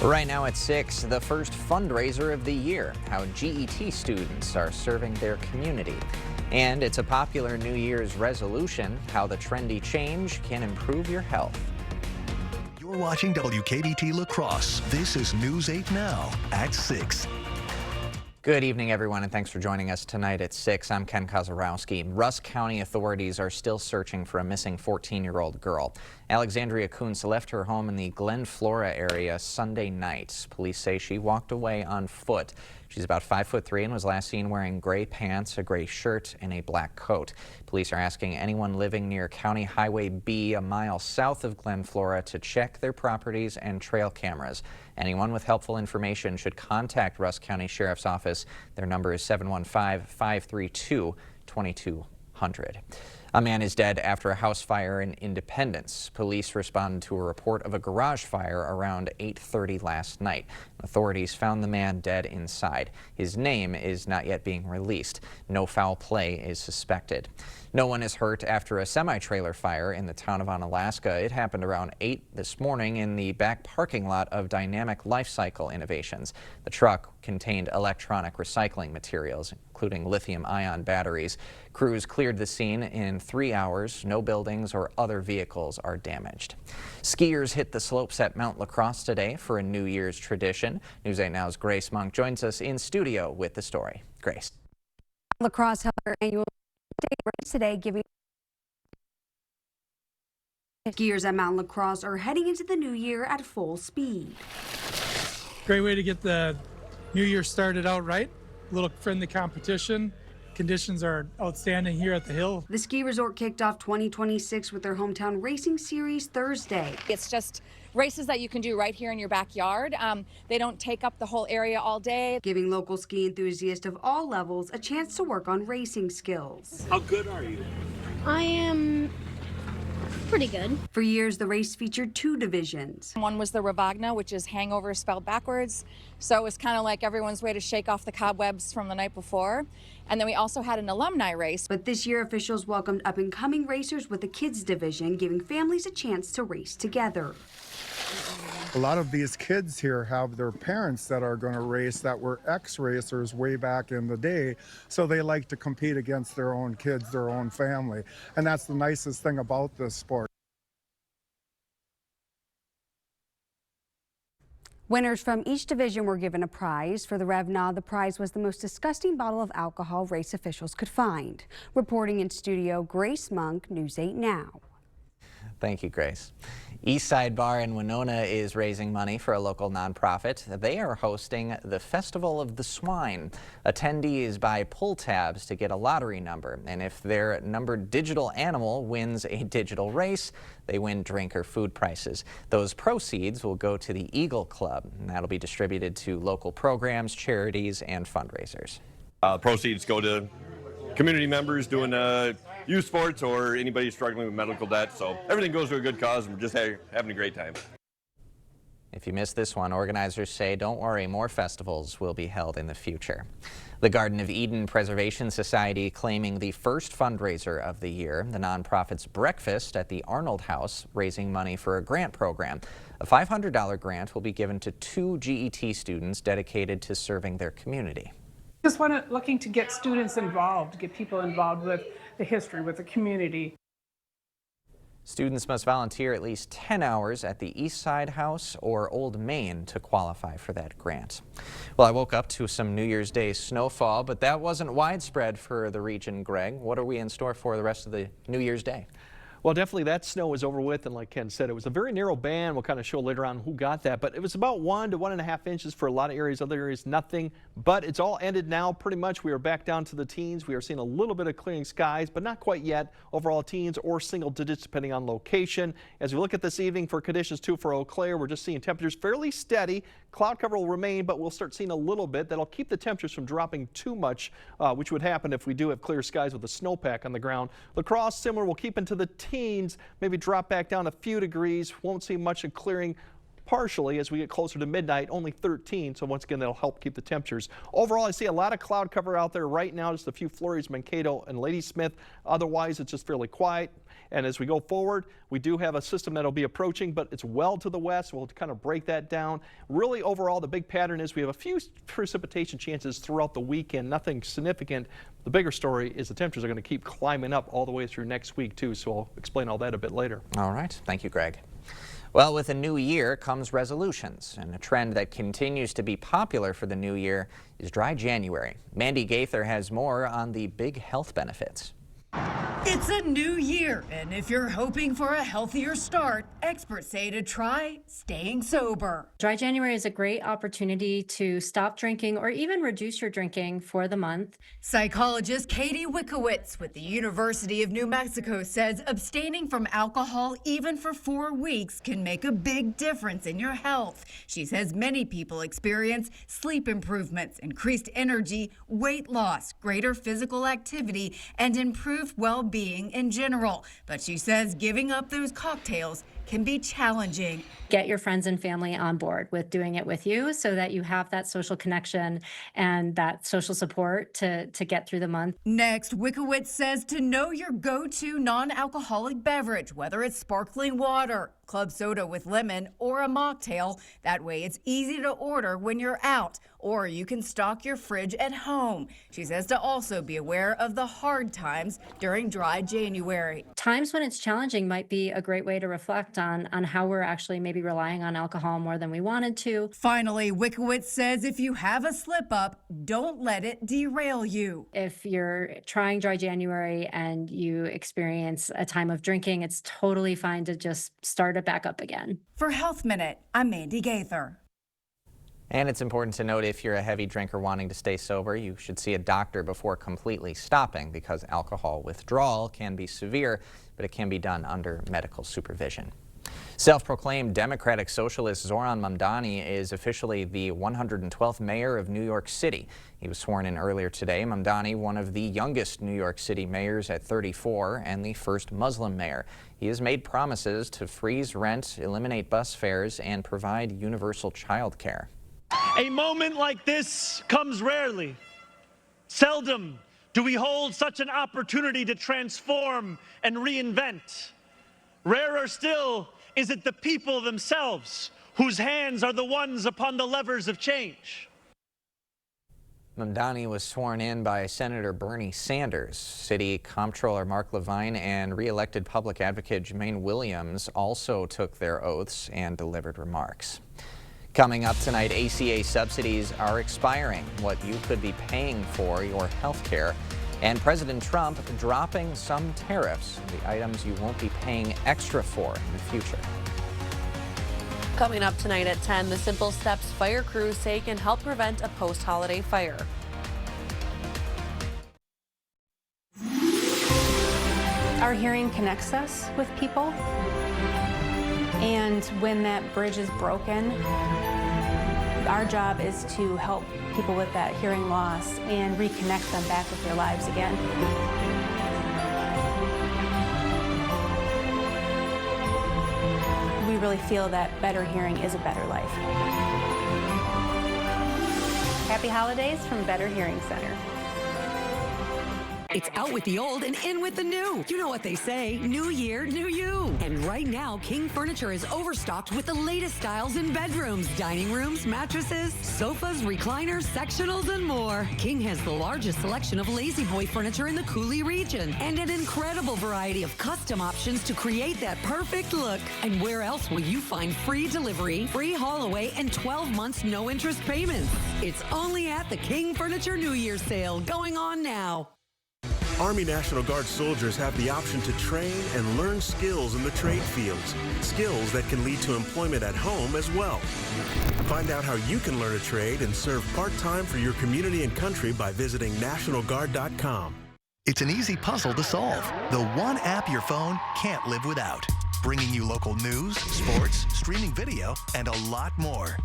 Right now at 6, the first fundraiser of the year, how GET students are serving their community. And it's a popular New Year's resolution, how the trendy change can improve your health. You're watching WKBT La Crosse. This is News 8 Now at 6. Good evening, everyone, and thanks for joining us tonight at 6. I'm Ken Kozarowski. Rusk County authorities are still searching for a missing 14-year-old girl. Alexandria Kuntz left her home in the Glen Flora area Sunday night. Police say she walked away on foot. She's about 5'3" and was last seen wearing gray pants, a gray shirt, and a black coat. Police are asking anyone living near County Highway B, a mile south of Glen Flora, to check their properties and trail cameras. Anyone with helpful information should contact Rusk County Sheriff's Office. Their number is 715-532-2200. A man is dead after a house fire in Independence. Police responded to a report of a garage fire around 8:30 last night. Authorities found the man dead inside. His name is not yet being released. No foul play is suspected. No one is hurt after a semi-trailer fire in the town of Onalaska. It happened around 8 this morning in the back parking lot of Dynamic Life Cycle Innovations. The truck contained electronic recycling materials, including lithium-ion batteries. Crews cleared the scene in 3 hours. No buildings or other vehicles are damaged. Skiers hit the slopes at Mount La Crosse today for a New Year's tradition. News 8 Now's Grace Monk joins us in studio with the story. Grace. La Crosse held their annual race today, giving skiers at Mount La Crosse are heading into the new year at full speed. Great way to get the new year started out right. A little friendly competition. Conditions are outstanding here at the hill. The ski resort kicked off 2026 with their hometown racing series Thursday. It's just races that you can do right here in your backyard. They don't take up the whole area all day. Giving local ski enthusiasts of all levels a chance to work on racing skills. How good are you? I am pretty good. For years, the race featured 2 divisions. One was the Ravagna, which is hangover spelled backwards. So it was kind of like everyone's way to shake off the cobwebs from the night before. And then we also had an alumni race. But this year, officials welcomed up-and-coming racers with the kids division, giving families a chance to race together. A lot of these kids here have their parents that are going to race that were ex-racers way back in the day, so they like to compete against their own kids, their own family, and that's the nicest thing about this sport. Winners from each division were given a prize. For the Revna, the prize was the most disgusting bottle of alcohol race officials could find. Reporting in studio, Grace Monk, News 8 Now. Thank you, Grace. Eastside Bar in Winona is raising money for a local nonprofit. They are hosting the Festival of the Swine. Attendees buy pull tabs to get a lottery number, and if their numbered digital animal wins a digital race, they win drink or food prices. Those proceeds will go to the Eagle Club, and that'll be distributed to local programs, charities, and fundraisers. Proceeds go to community members doing youth sports or anybody struggling with medical debt. So everything goes to a good cause, and we're just having a great time. If you missed this one, organizers say don't worry, more festivals will be held in the future. The Garden of Eden Preservation Society claiming the first fundraiser of the year. The nonprofit's breakfast at the Arnold House raising money for a grant program. A $500 grant will be given to 2 GET students dedicated to serving their community. Just looking to get students involved, get people involved with the history, with the community. Students must volunteer at least 10 hours at the Eastside House or Old Main to qualify for that grant. Well, I woke up to some New Year's Day snowfall, but that wasn't widespread for the region, Greg. What are we in store for the rest of the New Year's Day? Well, definitely that snow is over with, and like Ken said, it was a very narrow band. We'll kind of show later on who got that, but it was about 1 to 1.5 inches for a lot of areas. Other areas, nothing, but it's all ended now pretty much. We are back down to the teens. We are seeing a little bit of clearing skies, but not quite yet. Overall teens or single digits depending on location. As we look at this evening for conditions too for Eau Claire, we're just seeing temperatures fairly steady. Cloud cover will remain, but we'll start seeing a little bit. That'll keep the temperatures from dropping too much, which would happen if we do have clear skies with a snowpack on the ground. La Crosse, similar, we'll keep into the teens, maybe drop back down a few degrees. Won't see much of clearing partially as we get closer to midnight, only 13. So once again, that'll help keep the temperatures. Overall, I see a lot of cloud cover out there right now, just a few flurries, Mankato and Ladysmith. Otherwise, it's just fairly quiet. And as we go forward, we do have a system that'll be approaching, but it's well to the west. We'll kind of break that down. Really, overall, the big pattern is we have a few precipitation chances throughout the weekend, nothing significant. The bigger story is the temperatures are going to keep climbing up all the way through next week, too. So I'll explain all that a bit later. All right. Thank you, Greg. Well, with a new year comes resolutions, and a trend that continues to be popular for the new year is dry January. Mandy Gaither has more on the big health benefits. It's a new year, and if you're hoping for a healthier start, experts say to try staying sober. Dry January is a great opportunity to stop drinking or even reduce your drinking for the month. Psychologist Katie Wickowitz with the University of New Mexico says abstaining from alcohol even for 4 weeks can make a big difference in your health. She says many people experience sleep improvements, increased energy, weight loss, greater physical activity, and improved well-being in general. But she says giving up those cocktails can be challenging. Get your friends and family on board with doing it with you so that you have that social connection and that social support to get through the month. Next, Wickowitz says to know your go-to non-alcoholic beverage, whether it's sparkling water, club soda with lemon, or a mocktail. That way it's easy to order when you're out, or you can stock your fridge at home. She says to also be aware of the hard times during dry January. Times when it's challenging might be a great way to reflect on how we're actually maybe relying on alcohol more than we wanted to. Finally, Wickowitz says if you have a slip up, don't let it derail you. If you're trying dry January and you experience a time of drinking, it's totally fine to just start it back up again. For Health Minute, I'm Mandy Gaither. And it's important to note if you're a heavy drinker wanting to stay sober, you should see a doctor before completely stopping because alcohol withdrawal can be severe, but it can be done under medical supervision. Self-proclaimed Democratic Socialist Zoran Mamdani is officially the 112th mayor of New York City. He was sworn in earlier today. Mamdani, one of the youngest New York City mayors at 34 and the first Muslim mayor. He has made promises to freeze rent, eliminate bus fares, and provide universal child care. A moment like this comes rarely. Seldom do we hold such an opportunity to transform and reinvent. Rarer still is it the people themselves whose hands are the ones upon the levers of change. Mamdani was sworn in by Senator Bernie Sanders. City Comptroller Mark Levine and re-elected public advocate Jermaine Williams also took their oaths and delivered remarks. Coming up tonight, ACA subsidies are expiring, what you could be paying for your health care, and President Trump dropping some tariffs, the items you won't be paying extra for in the future. Coming up tonight at 10, the simple steps fire crews take can help prevent a post-holiday fire. Our hearing connects us with people, and when that bridge is broken, our job is to help people with that hearing loss and reconnect them back with their lives again. We really feel that better hearing is a better life. Happy holidays from Better Hearing Center. It's out with the old and in with the new. You know what they say, new year, new you. And right now, King Furniture is overstocked with the latest styles in bedrooms, dining rooms, mattresses, sofas, recliners, sectionals, and more. King has the largest selection of Lazy Boy furniture in the Coulee region and an incredible variety of custom options to create that perfect look. And where else will you find free delivery, free haul away, and 12 months no interest payments? It's only at the King Furniture New Year sale going on now. Army National Guard soldiers have the option to train and learn skills in the trade fields, skills that can lead to employment at home as well. Find out how you can learn a trade and serve part-time for your community and country by visiting nationalguard.com. It's an easy puzzle to solve. The one app your phone can't live without. Bringing you local news, sports, streaming video, and a lot more.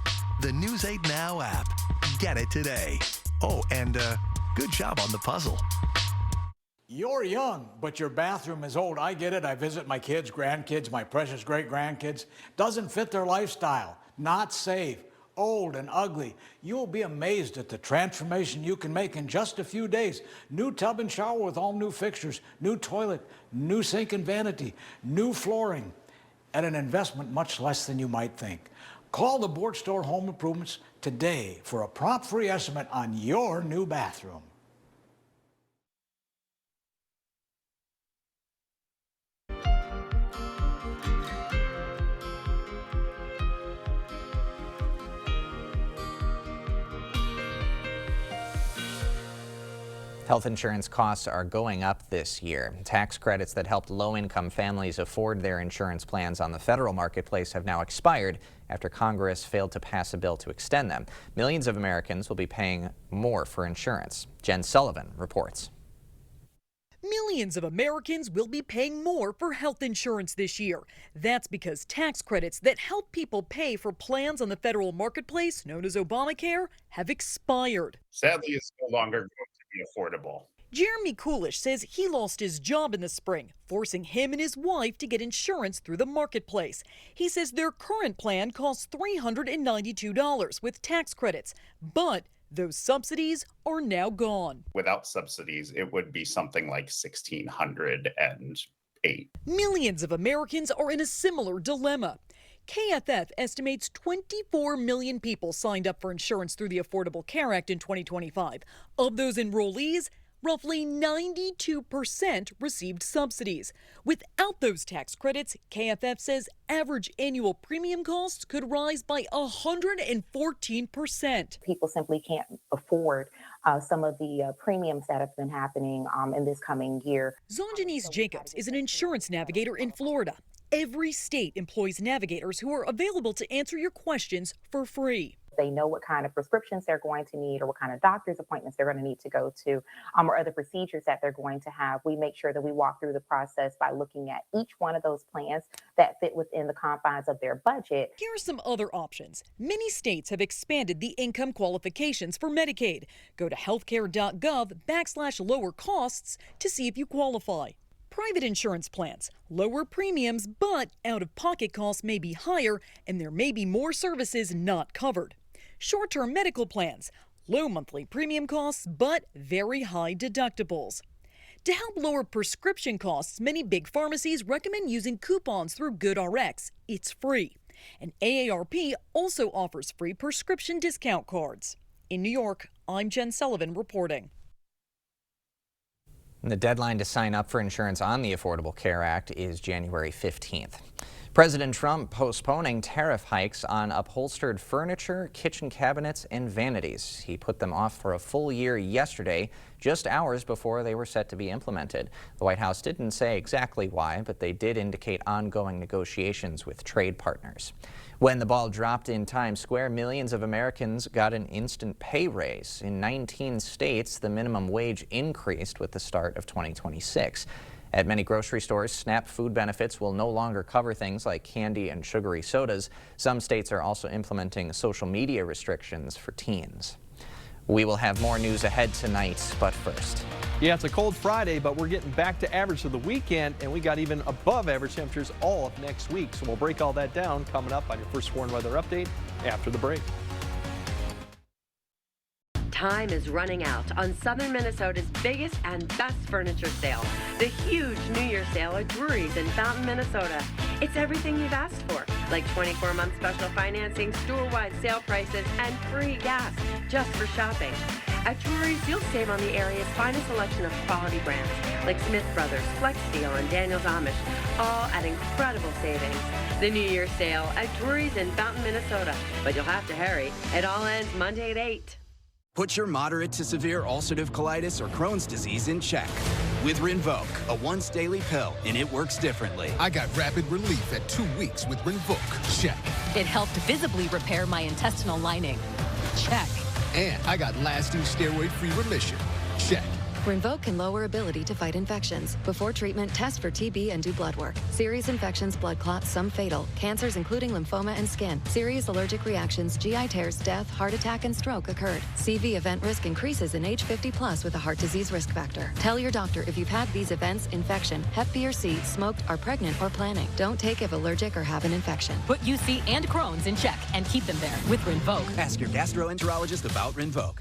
The News 8 Now app. Get it today. Oh, and good job on the puzzle. You're young, but your bathroom is old. I get it. I visit my kids, grandkids, my precious great-grandkids. Doesn't fit their lifestyle. Not safe. old and ugly. You'll be amazed at the transformation you can make in just a few days. New tub and shower with all new fixtures, new toilet, new sink and vanity, new flooring, at an investment much less than you might think. Call the Board Store Home Improvements today for a prompt free estimate on your new bathroom. Health insurance costs are going up this year. Tax credits that helped low-income families afford their insurance plans on the federal marketplace have now expired after Congress failed to pass a bill to extend them. Millions of Americans will be paying more for insurance. Jen Sullivan reports. Millions of Americans will be paying more for health insurance this year. That's because tax credits that help people pay for plans on the federal marketplace, known as Obamacare, have expired. Sadly, it's no longer going to be affordable. Jeremy Coolish says he lost his job in the spring, forcing him and his wife to get insurance through the marketplace. He says their current plan costs $392 with tax credits, but those subsidies are now gone. Without subsidies, it would be something like $1,608. Millions of Americans are in a similar dilemma. KFF estimates 24 million people signed up for insurance through the Affordable Care Act in 2025. Of those enrollees, roughly 92% received subsidies. Without those tax credits, KFF says average annual premium costs could rise by 114%. People simply can't afford some of the premiums that have been happening in this coming year. Zonjanice Jacobs is an insurance navigator in Florida. Every state employs navigators who are available to answer your questions for free. They know what kind of prescriptions they're going to need or what kind of doctor's appointments they're going to need to go to or other procedures that they're going to have. We make sure that we walk through the process by looking at each one of those plans that fit within the confines of their budget. Here are some other options. Many states have expanded the income qualifications for Medicaid. Go to healthcare.gov/lower costs to see if you qualify. Private insurance plans, lower premiums, but out-of-pocket costs may be higher and there may be more services not covered. Short-term medical plans, low monthly premium costs, but very high deductibles. To help lower prescription costs, many big pharmacies recommend using coupons through GoodRx. It's free. And AARP also offers free prescription discount cards. In New York, I'm Jen Sullivan reporting. The deadline to sign up for insurance on the Affordable Care Act is January 15th. President Trump postponing tariff hikes on upholstered furniture, kitchen cabinets, and vanities. He put them off for a full year yesterday, just hours before they were set to be implemented. The White House didn't say exactly why, but they did indicate ongoing negotiations with trade partners. When the ball dropped in Times Square, millions of Americans got an instant pay raise. In 19 states, the minimum wage increased with the start of 2026. At many grocery stores, SNAP food benefits will no longer cover things like candy and sugary sodas. Some states are also implementing social media restrictions for teens. We will have more news ahead tonight, but first. Yeah, it's a cold Friday, but we're getting back to average for the weekend, and we got even above average temperatures all of next week. So we'll break all that down coming up on your First Warn Weather Update after the break. Time is running out on Southern Minnesota's biggest and best furniture sale, the huge New Year sale at Drury's in Fountain, Minnesota. It's everything you've asked for, like 24-month special financing, store-wide sale prices, and free gas just for shopping. At Drury's, you'll save on the area's finest selection of quality brands like Smith Brothers, Flex Steel, and Daniels Amish, all at incredible savings. The New Year sale at Drury's in Fountain, Minnesota, but you'll have to hurry. It all ends Monday at 8. Put your moderate to severe ulcerative colitis or Crohn's disease in check with Rinvoq, a once daily pill, and it works differently. I got rapid relief at 2 weeks with Rinvoq. Check. It helped visibly repair my intestinal lining. Check. And I got lasting steroid-free remission. Check. Rinvoq can lower ability to fight infections. Before treatment, test for TB and do blood work. Serious infections, blood clots, some fatal. Cancers including lymphoma and skin. Serious allergic reactions, GI tears, death, heart attack, and stroke occurred. CV event risk increases in age 50+ with a heart disease risk factor. Tell your doctor if you've had these events, infection, Hep B or C, smoked, are pregnant, or planning. Don't take if allergic or have an infection. Put UC and Crohn's in check and keep them there with Rinvoq. Ask your gastroenterologist about Rinvoq.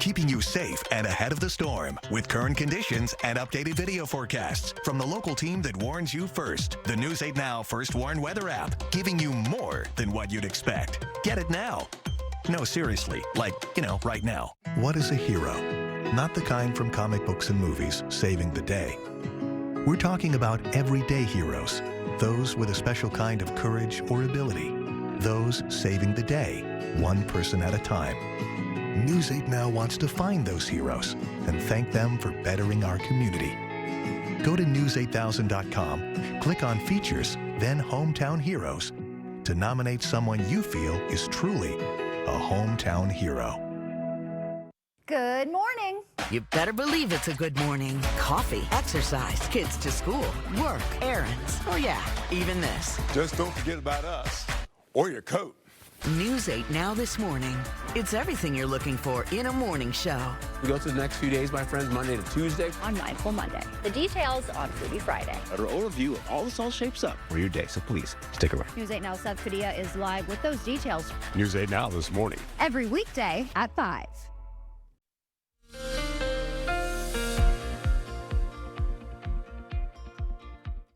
Keeping you safe and ahead of the storm with current conditions and updated video forecasts from the local team that warns you first. The News 8 Now First Warn Weather app, giving you more than what you'd expect. Get it now. No, seriously, like, right now. What is a hero? Not the kind from comic books and movies saving the day. We're talking about everyday heroes, those with a special kind of courage or ability, those saving the day, one person at a time. News 8 Now wants to find those heroes and thank them for bettering our community. Go to news8000.com, click on Features, then Hometown Heroes to nominate someone you feel is truly a hometown hero. Good morning. You better believe it's a good morning. Coffee, exercise, kids to school, work, errands. Oh yeah, even this. Just don't forget about us or your coat. News 8 Now this morning. It's everything you're looking for in a morning show. We go through the next few days, my friends, Monday to Tuesday. On Mindful Monday. The details on Foodie Friday. An overview of all this all shapes up for your day, so please stick around. News 8 Now Seth Padilla is live with those details. News 8 Now this morning. Every weekday at 5.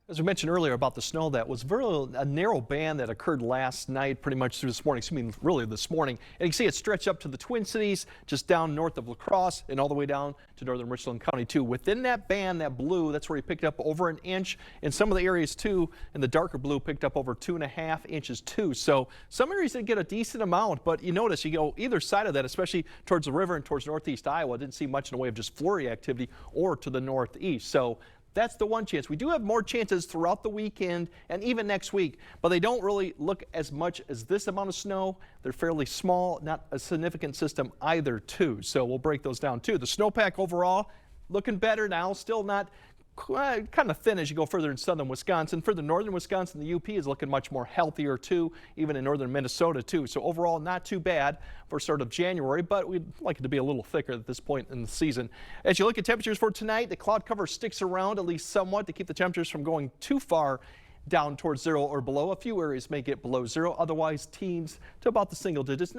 As we mentioned earlier about the snow, that was a narrow band that occurred last night, pretty much through this morning, really this morning. And you can see it stretch up to the Twin Cities, just down north of La Crosse and all the way down to northern Richland County too. Within that band, that blue, that's where he picked up over an inch. In some of the areas too, in the darker blue, picked up over 2.5 inches too. So some areas did get a decent amount, but you notice you go either side of that, especially towards the river and towards northeast Iowa, didn't see much in the way of just flurry activity, or to the northeast. So that's the one chance. We do have more chances throughout the weekend and even next week, but they don't really look as much as this amount of snow. They're fairly small, not a significant system either too. So we'll break those down too. The snowpack overall looking better now, still not kind of thin as you go further in southern Wisconsin. Further northern Wisconsin, the UP is looking much more healthier too, even in northern Minnesota too. So overall, not too bad for sort of January, but we'd like it to be a little thicker at this point in the season. As you look at temperatures for tonight, the cloud cover sticks around at least somewhat to keep the temperatures from going too far down towards 0 or below. A few areas may get below 0, otherwise teens to about the single digits,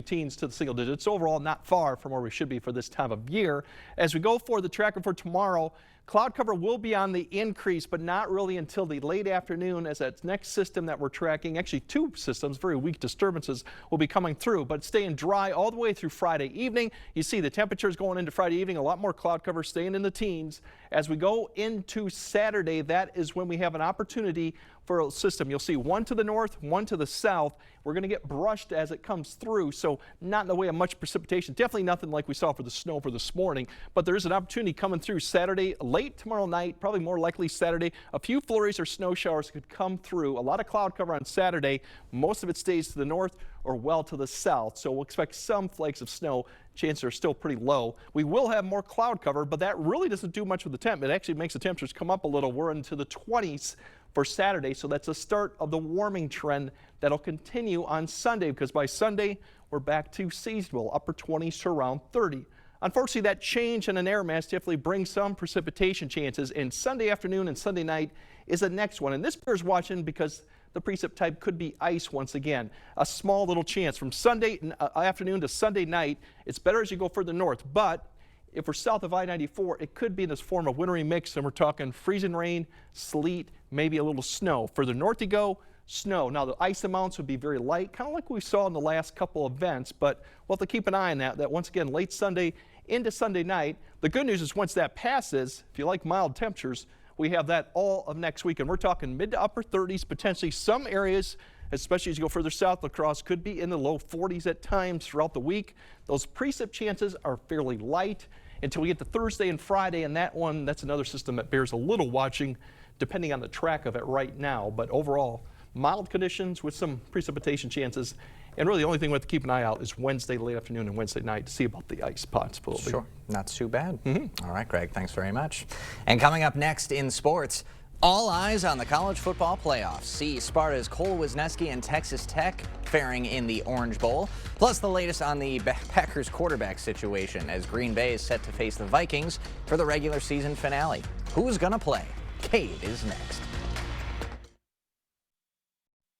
teens to the single digits. Overall, not far from where we should be for this time of year. As we go for the tracker for tomorrow, cloud cover will be on the increase, but not really until the late afternoon, as that next system that we're tracking, actually two systems, very weak disturbances, will be coming through, but staying dry all the way through Friday evening. You see the temperatures going into Friday evening, a lot more cloud cover staying in the teens. As we go into Saturday, that is when we have an opportunity for a system. You'll see one to the north, one to the south. We're going to get brushed as it comes through, so not in the way of much precipitation. Definitely nothing like we saw for the snow for this morning, but there is an opportunity coming through Saturday, late tomorrow night, probably more likely Saturday. A few flurries or snow showers could come through. A lot of cloud cover on Saturday. Most of it stays to the north or well to the south, so we'll expect some flakes of snow. Chances are still pretty low. We will have more cloud cover, but that really doesn't do much with the temp. It actually makes the temperatures come up a little. We're into the 20s for Saturday, so that's the start of the warming trend that'll continue on Sunday, because by Sunday we're back to seasonal, upper 20s to around 30. Unfortunately, that change in an air mass definitely brings some precipitation chances, and Sunday afternoon and Sunday night is the next one. And this bears watching because the precip type could be ice once again. A small little chance from Sunday afternoon to Sunday night. It's better as you go further north, but if we're south of I-94, it could be in this form of wintry mix, and we're talking freezing rain, sleet, maybe a little snow. Further north you go, snow. Now the ice amounts would be very light, kind of like we saw in the last couple events, but we'll have to keep an eye on that once again, late Sunday into Sunday night. The good news is once that passes, if you like mild temperatures, we have that all of next week, and we're talking mid to upper 30s, potentially some areas, especially as you go further south. La Crosse could be in the low 40s at times throughout the week. Those precip chances are fairly light until we get to Thursday and Friday, and that's another system that bears a little watching depending on the track of it right now. But overall, mild conditions with some precipitation chances. And really the only thing we have to keep an eye out is Wednesday late afternoon and Wednesday night to see about the ice possibility. Sure, not too bad. All right, Greg, thanks very much. And coming up next in sports, all eyes on the college football playoffs. See Sparta's Cole Wisniewski and Texas Tech faring in the Orange Bowl. Plus the latest on the Packers quarterback situation as Green Bay is set to face the Vikings for the regular season finale. Who's gonna play? Cade is next.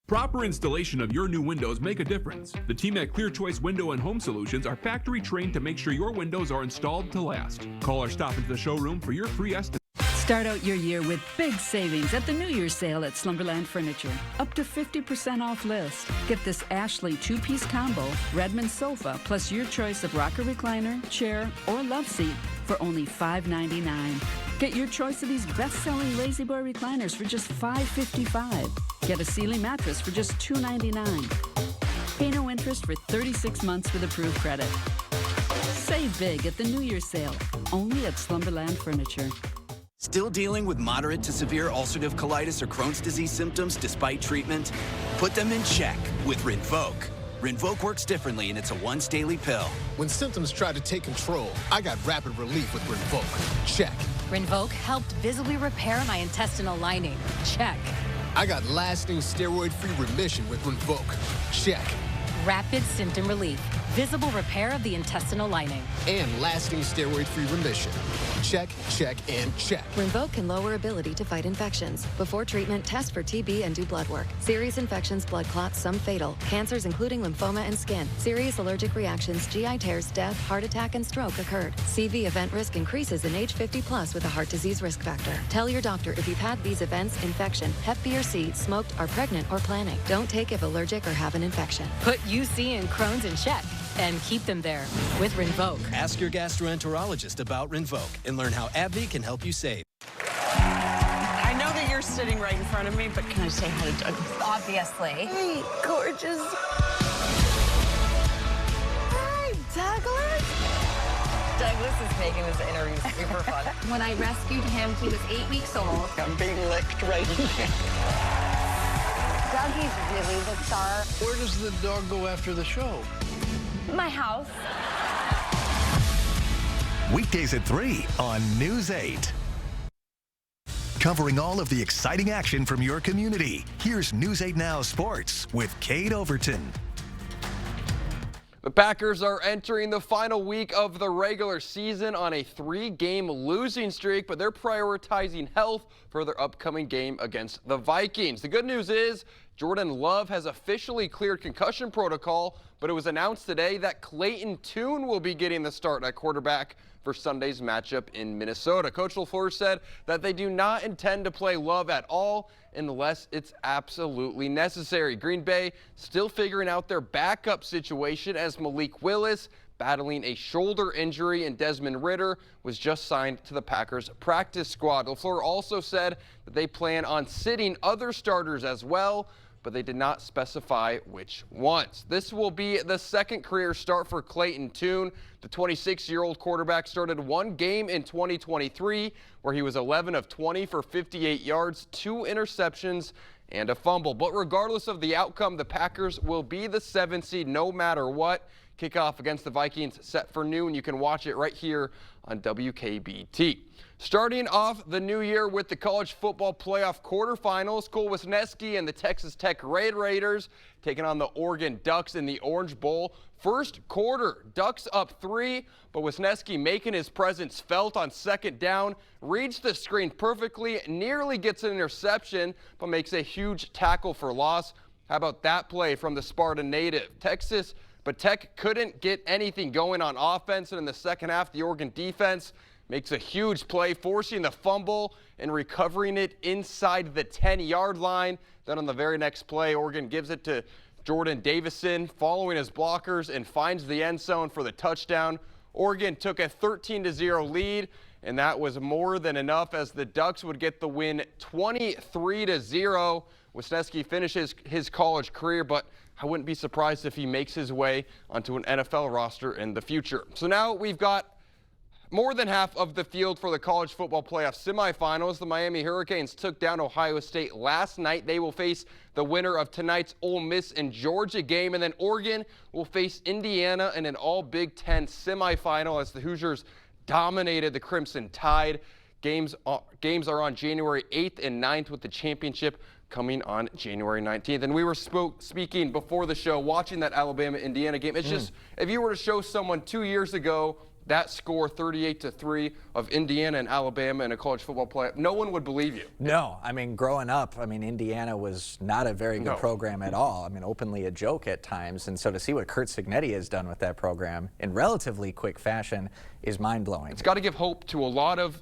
Proper installation of your new windows make a difference. The team at Clear Choice Window and Home Solutions are factory trained to make sure your windows are installed to last. Call or stop into the showroom for your free estimate. Start out your year with big savings at the New Year's sale at Slumberland Furniture. Up to 50% off list. Get this Ashley 2-piece combo, Redmond sofa, plus your choice of rocker recliner, chair, or love seat for only $5.99. Get your choice of these best-selling Lazy Boy recliners for just $5.55. Get a Sealy mattress for just $2.99. Pay no interest for 36 months with approved credit. Save big at the New Year's sale, only at Slumberland Furniture. Still dealing with moderate to severe ulcerative colitis or Crohn's disease symptoms despite treatment? Put them in check with Rinvoq. Rinvoq works differently, and it's a once daily pill. When symptoms try to take control, I got rapid relief with Rinvoq. Check. Rinvoq helped visibly repair my intestinal lining. Check. I got lasting steroid-free remission with Rinvoq. Check. Rapid symptom relief. Visible repair of the intestinal lining. And lasting steroid-free remission. Check, check, and check. Rinvoq can lower ability to fight infections. Before treatment, test for TB and do blood work. Serious infections, blood clots, some fatal. Cancers including lymphoma and skin. Serious allergic reactions, GI tears, death, heart attack, and stroke occurred. CV event risk increases in age 50+ with a heart disease risk factor. Tell your doctor if you've had these events, infection, Hep B or C, smoked, are pregnant, or planning. Don't take if allergic or have an infection. Put UC and Crohn's in check and keep them there with Rinvoq. Ask your gastroenterologist about Rinvoq and learn how AbbVie can help you save. I know that you're sitting right in front of me, but can I say hi to Douglas? Obviously. Hey, gorgeous. Hi, Douglas. Douglas is making this interview super fun. When I rescued him, he was 8 weeks old. I'm being licked right here. Dougie's really the star. Where does the dog go after the show? My house. Weekdays at 3 on News 8. Covering all of the exciting action from your community, here's News 8 Now Sports with Cade Overton. The Packers are entering the final week of the regular season on a 3-game losing streak, but they're prioritizing health for their upcoming game against the Vikings. The good news is Jordan Love has officially cleared concussion protocol, but it was announced today that Clayton Tune will be getting the start at quarterback for Sunday's matchup in Minnesota. Coach LaFleur said that they do not intend to play Love at all unless it's absolutely necessary. Green Bay still figuring out their backup situation as Malik Willis, battling a shoulder injury, and Desmond Ridder was just signed to the Packers practice squad. LaFleur also said that they plan on sitting other starters as well, but they did not specify which ones. This will be the second career start for Clayton Tune. The 26-year-old quarterback started one game in 2023 where he was 11 of 20 for 58 yards, 2 interceptions, and a fumble. But regardless of the outcome, the Packers will be the 7th seed no matter what. Kickoff against the Vikings set for noon. You can watch it right here on WKBT. Starting off the new year with the college football playoff quarterfinals, Cole Wisniewski and the Texas Tech Red Raiders taking on the Oregon Ducks in the Orange Bowl. First quarter, Ducks up 3, but Wisniewski making his presence felt on second down, reads the screen perfectly, nearly gets an interception, but makes a huge tackle for loss. How about that play from the Sparta native? But Tech couldn't get anything going on offense, and in the second half, the Oregon defense makes a huge play, forcing the fumble and recovering it inside the 10-yard line. Then on the very next play, Oregon gives it to Jordan Davison, following his blockers, and finds the end zone for the touchdown. Oregon took a 13-0 lead, and that was more than enough as the Ducks would get the win 23-0. Wisniewski finishes his college career, but I wouldn't be surprised if he makes his way onto an NFL roster in the future. So now we've got more than half of the field for the college football playoff semifinals. The Miami Hurricanes took down Ohio State last night. They will face the winner of tonight's Ole Miss and Georgia game, and then Oregon will face Indiana in an all Big Ten semifinal as the Hoosiers dominated the Crimson Tide. Games are on January 8th and 9th with the championship coming on January 19th. And we were speaking before the show, watching that Alabama-Indiana game. It's just, if you were to show someone 2 years ago that score 38-3 of Indiana and Alabama in a college football playoff, no one would believe you. No, I mean, growing up, I mean, Indiana was not a very good program at all. I mean, openly a joke at times. And so to see what Curt Cignetti has done with that program in relatively quick fashion is mind-blowing. It's got to give hope to a lot of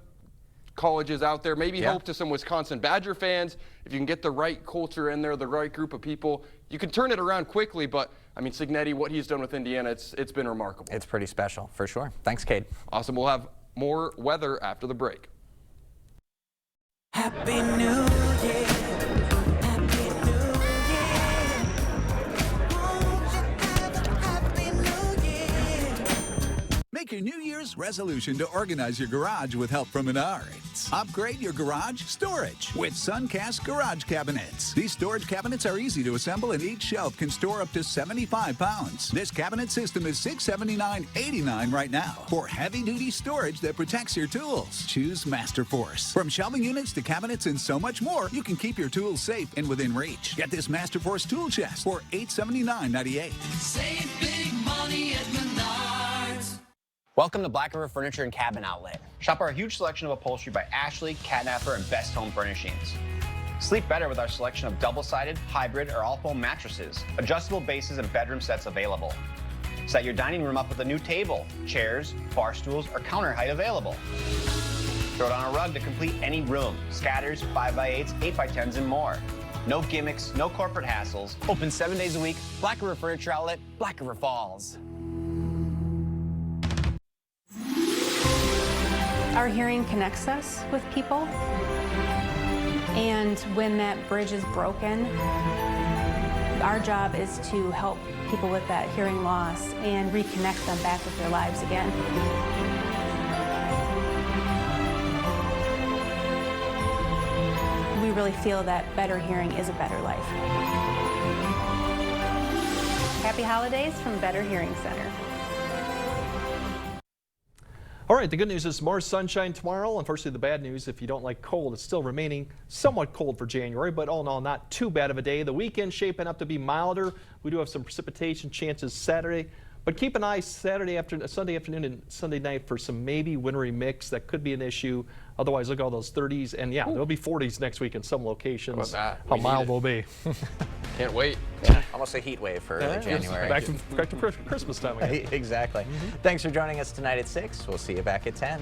colleges out there, maybe hope to some Wisconsin Badger fans. If you can get the right culture in there, the right group of people, you can turn it around quickly. But I mean, Cignetti, what he's done with Indiana, it's been remarkable. It's pretty special, for sure. Thanks, Cade. Awesome. We'll have more weather after the break. Happy New Year. Make your New Year's resolution to organize your garage with help from Menards. Upgrade your garage storage with Suncast Garage Cabinets. These storage cabinets are easy to assemble and each shelf can store up to 75 pounds. This cabinet system is $679.89 right now for heavy-duty storage that protects your tools. Choose Masterforce. From shelving units to cabinets and so much more, you can keep your tools safe and within reach. Get this Masterforce tool chest for $879.98. Save big money at Menards. Welcome to Black River Furniture and Cabin Outlet. Shop our huge selection of upholstery by Ashley, Catnapper, and Best Home Furnishings. Sleep better with our selection of double-sided, hybrid, or all-foam mattresses, adjustable bases, and bedroom sets available. Set your dining room up with a new table, chairs, bar stools, or counter height available. Throw it on a rug to complete any room, scatters, 5x8s, 8x10s, and more. No gimmicks, no corporate hassles. Open 7 days a week. Black River Furniture Outlet, Black River Falls. Our hearing connects us with people, and when that bridge is broken, our job is to help people with that hearing loss and reconnect them back with their lives again. We really feel that better hearing is a better life. Happy holidays from Better Hearing Center. All right, the good news is more sunshine tomorrow. Unfortunately, the bad news, if you don't like cold, it's still remaining somewhat cold for January, but all in all, not too bad of a day. The weekend shaping up to be milder. We do have some precipitation chances Saturday, but keep an eye Sunday afternoon and Sunday night for some maybe wintry mix. That could be an issue. Otherwise, look at all those 30s, and yeah, there'll be 40s next week in some locations. How mild will be. Can't wait. Yeah, almost a heat wave for early January. Back to Christmas time again. Exactly. Thanks for joining us tonight at 6. We'll see you back at 10.